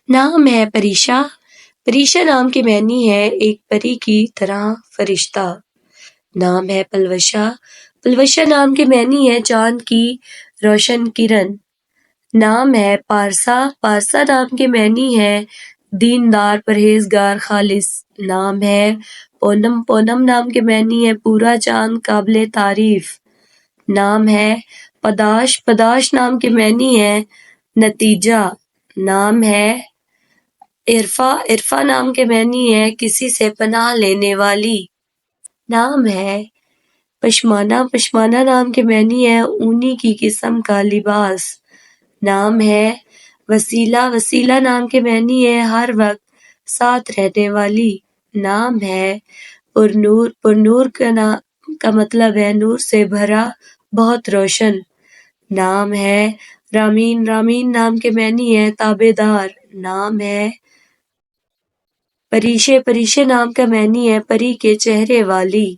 نام ہے پریشا، پریشا نام کے معنی ہے ایک پری کی طرح فرشتہ۔ نام ہے پلوشا، پلوشا نام کے معنی ہے چاند کی روشن کرن۔ نام ہے پارسا، پارسا نام کے معنی ہے دیندار پرہیزگار خالص۔ نام ہے پونم، پونم نام کے معنی ہے پورا چاند قابل تعریف۔ نام ہے پداش، پداش نام کے معنی ہے نتیجہ۔ نام ہے عرفا، عرفا نام کے معنی ہے کسی سے پناہ لینے والی۔ نام ہے پشمانہ، پشمانہ نام کے معنی ہے اونی کی قسم کا لباس۔ نام ہے وسیلہ، وسیلہ نام کے معنی ہے ہر وقت ساتھ رہنے والی۔ نام ہے پرنور، پرنور کا مطلب ہے نور سے بھرا، بہت روشن۔ نام ہے رامین، رامین نام کے معنی ہے تابع دار۔ نام ہے پریشے، پریشے نام کا معنی ہے پری کے چہرے والی۔